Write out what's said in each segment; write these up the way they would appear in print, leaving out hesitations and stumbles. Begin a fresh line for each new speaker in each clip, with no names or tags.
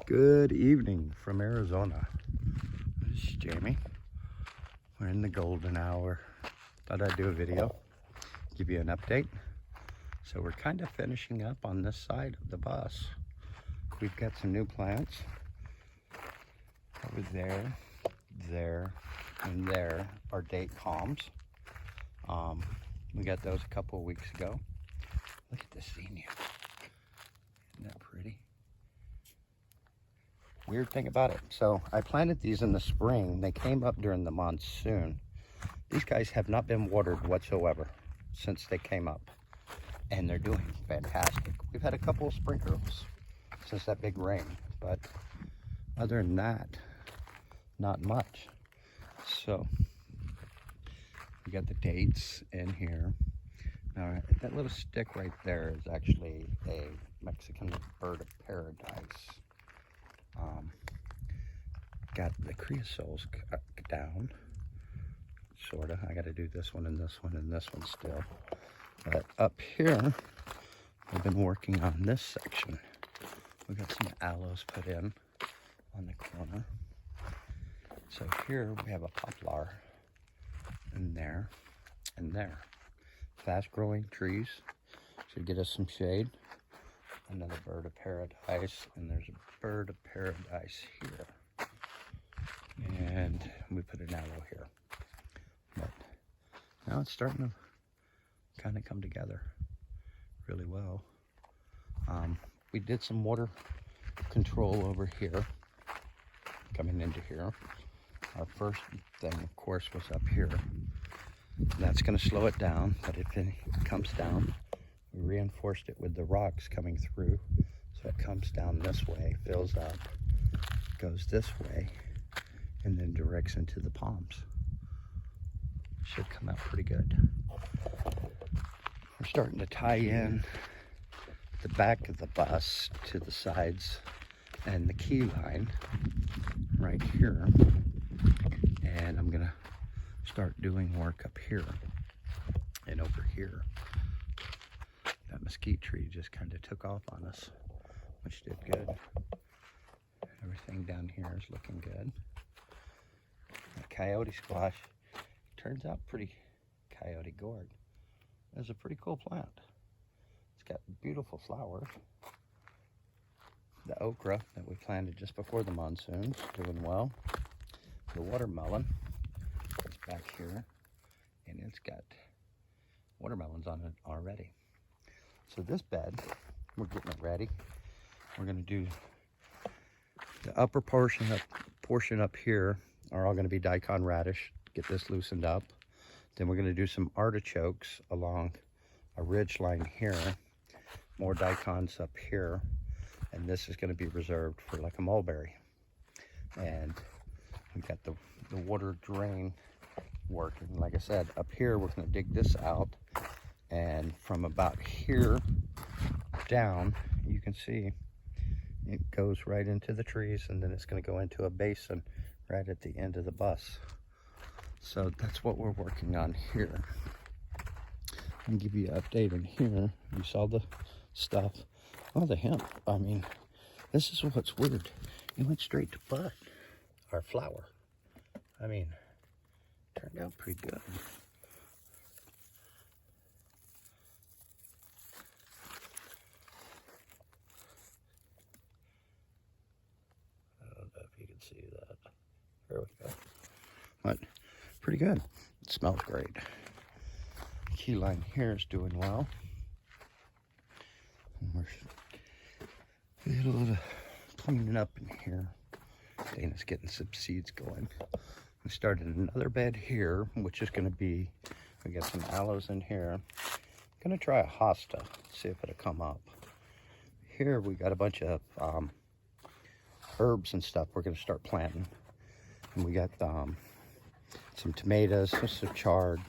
Good evening from Arizona. This is Jamie. We're in the golden hour. Thought I'd do a video, give you an update. So we're kind of finishing up on this side of the bus. We've got some new plants over there, and there are date palms. We got those a couple of weeks ago. Look at this zinnia. Isn't that pretty? Weird thing about it. So I planted these in the spring. They came up during the monsoon. These guys have not been watered whatsoever since they came up. And they're doing fantastic. We've had a couple of sprinkles since that big rain. But other than that, not much. So we got the dates in here. Now that little stick right there is actually a Mexican bird of paradise. Got the creosotes cut down, sorta. I got to do this one and this one and this one still. But up here, I've been working on this section. We got some aloes put in on the corner. So here we have a poplar in there and there. Fast growing trees should get us some shade. Another bird of paradise, and there's a bird of paradise here. And we put an aloe here. But now it's starting to kind of come together really well. We did some water control over here, coming into here. Our first thing, of course, was up here. That's going to slow it down, but if it comes down, we reinforced it with the rocks coming through, so it comes down this way, fills up, goes this way, and then directs into the palms. Should come out pretty good. We're starting to tie in the back of the bus to the sides and the key line right here. And I'm gonna start doing work up here and over here. That mesquite tree just kind of took off on us, which did good. Everything down here is looking good. That coyote squash turns out pretty coyote gourd. It's a pretty cool plant. It's got beautiful flowers. The okra that we planted just before the monsoon is doing well. The watermelon is back here, and it's got watermelons on it already. So this bed, we're getting it ready. We're going to do the upper portion up here are all going to be daikon radish. Get this loosened up. Then we're going to do some artichokes along a ridge line here. More daikons up here. And this is going to be reserved for like a mulberry. And we got the water drain working. Like I said, up here we're going to dig this out. And from about here down, you can see it goes right into the trees, and then it's going to go into a basin right at the end of the bus. So that's what we're working on here. I'll give you an update in here. You saw the stuff. Oh, the hemp. I mean, this is what's weird. It went straight to bud, or flower. I mean, turned out pretty good. You can see that. There we go. But pretty good. It smells great. Key line here is doing well. And we're a little cleaning up in here. Dana's getting some seeds going. We started another bed here, which is going to be, we got some aloes in here. I'm going to try a hosta, see if it'll come up. Here we got a bunch of herbs and stuff we're going to start planting. And we got some tomatoes, some chard,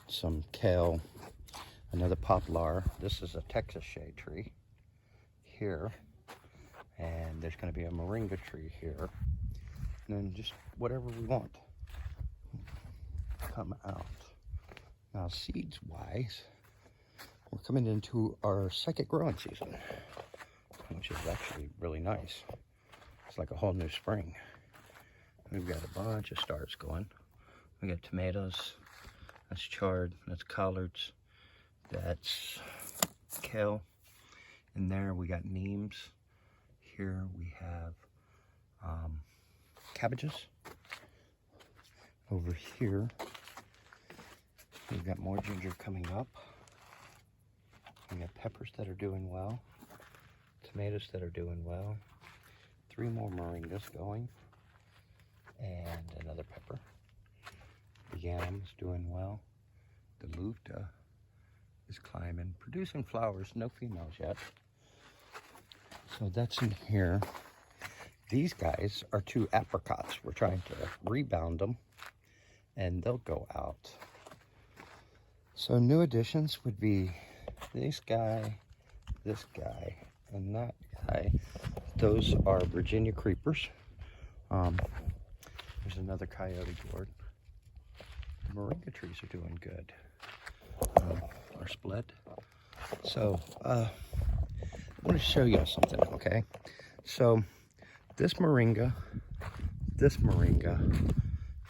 some kale, another poplar. This is a Texas shade tree here. And there's going to be a moringa tree here. And then just whatever we want come out. Now seeds wise, we're coming into our second growing season, which is actually really nice. It's like a whole new spring. We've got a bunch of stars going. We got tomatoes, that's chard, that's collards, that's kale. In there we got neems. Here we have cabbages. Over here we've got more ginger coming up. We got peppers that are doing well, tomatoes that are doing well, 3 more moringas going, and another pepper. The yam's doing well. The luta is climbing, producing flowers, no females yet. So that's in here. These guys are 2 apricots. We're trying to rebound them, and they'll go out. So new additions would be this guy, and that guy. Those are Virginia creepers. There's another coyote gourd. The moringa trees are doing good. Are split. So I want to show you something, okay? So this moringa,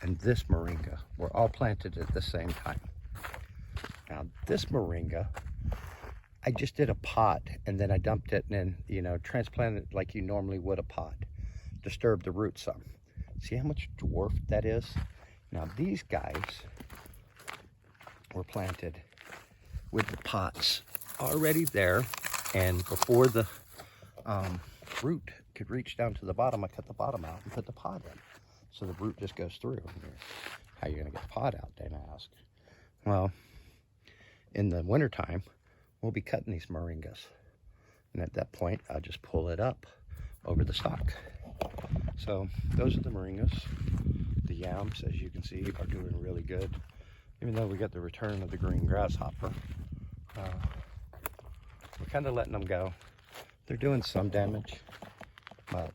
and this moringa were all planted at the same time. Now this moringa, I just did a pot and then I dumped it and then, transplanted it like you normally would a pot. Disturbed the roots some. See how much dwarf that is? Now these guys were planted with the pots already there, and before the root could reach down to the bottom, I cut the bottom out and put the pot in. So the root just goes through. How are you gonna get the pot out, Dana asked. Well, in the wintertime, we'll be cutting these moringas. And at that point, I'll just pull it up over the stalk. So those are the moringas. The yams, as you can see, are doing really good. Even though we got the return of the green grasshopper, we're kind of letting them go. They're doing some damage, but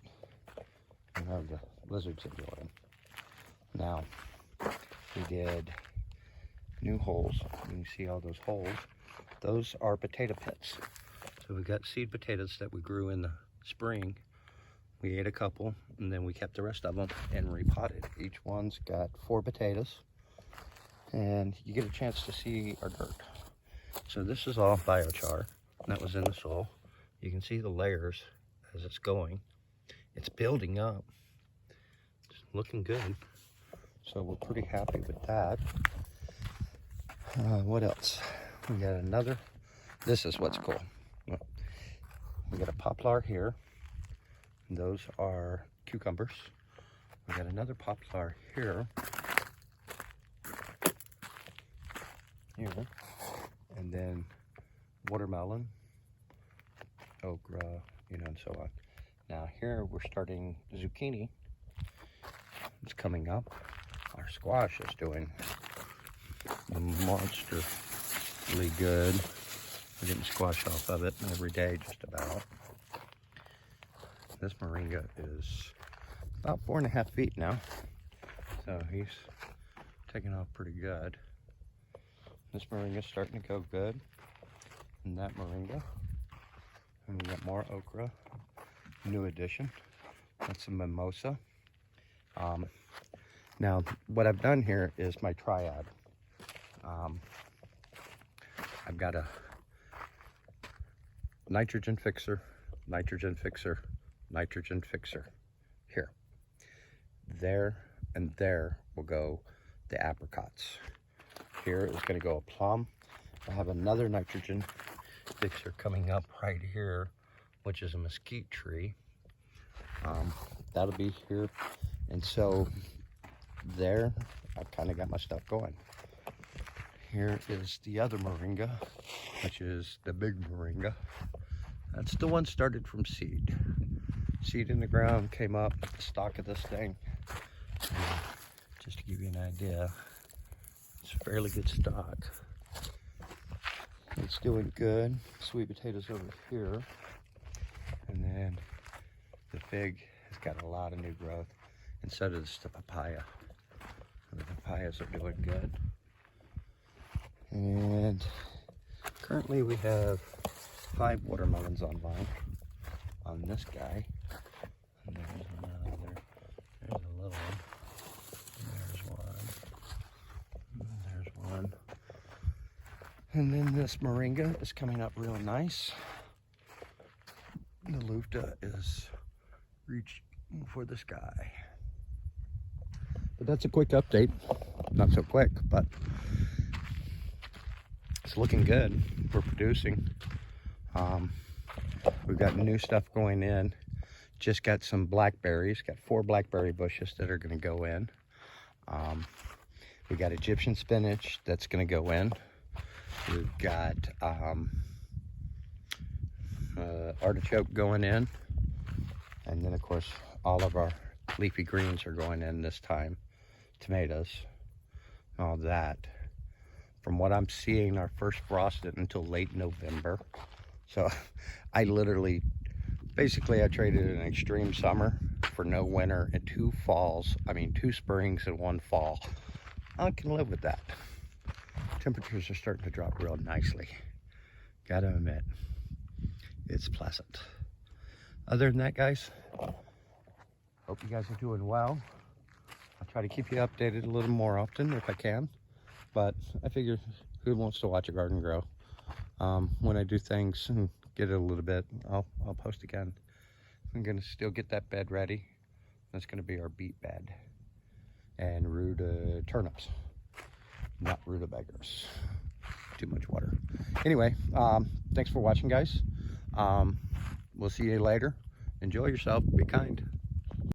the lizards enjoy them. Now, we did new holes. You can see all those holes. Those are potato pits. So we got seed potatoes that we grew in the spring. We ate a couple, and then we kept the rest of them and repotted. Each one's got 4 potatoes, and you get a chance to see our dirt. So this is all biochar that was in the soil. You can see the layers as it's going. It's building up. It's looking good. So we're pretty happy with that. What else? We got another. This is what's cool. We got a poplar here. Those are cucumbers. We got another poplar here. And then watermelon, okra, and so on. Now here we're starting zucchini. It's coming up. Our squash is doing monstrously good. We're getting squash off of it every day, just about. This moringa is about 4.5 feet now, so he's taking off pretty good. This moringa's starting to go good, and that moringa. And we got more okra, new addition. That's a mimosa. Now, what I've done here is my triad. I've got a nitrogen fixer, nitrogen fixer, nitrogen fixer here. There and there will go the apricots. Here is going to go a plum. I have another nitrogen fixer coming up right here, which is a mesquite tree. That'll be here. And so there, I've kind of got my stuff going. Here is the other moringa, which is the big moringa. That's the one started from seed. Seed in the ground, came up at the stalk of this thing. Just to give you an idea, it's a fairly good stock. It's doing good. Sweet potatoes over here. And then the fig has got a lot of new growth. And so does the papaya. The papayas are doing good. And currently we have 5 watermelons on vine on this guy. And there's And then this moringa is coming up real nice. The lufta is reaching for the sky. But that's a quick update. Not so quick, but it's looking good. We're producing. We've got new stuff going in. Just got some blackberries. Got 4 blackberry bushes that are going to go in. We got Egyptian spinach that's going to go in. We've got artichoke going in. And then, of course, all of our leafy greens are going in this time. Tomatoes, all that. From what I'm seeing, our first frost isn't until late November. So I literally, basically I traded an extreme summer for no winter and 2 falls. I mean, 2 springs and 1 fall. I can live with that. Temperatures are starting to drop real nicely. Gotta admit, it's pleasant. Other than that, guys, hope you guys are doing well. I'll try to keep you updated a little more often if I can. But I figure, who wants to watch a garden grow? When I do things and get it a little bit, I'll post again. I'm gonna still get that bed ready. That's gonna be our beet bed. And turnips, not rutabagas. Too much water. Anyway, thanks for watching, guys. We'll see you later. Enjoy yourself. Be kind.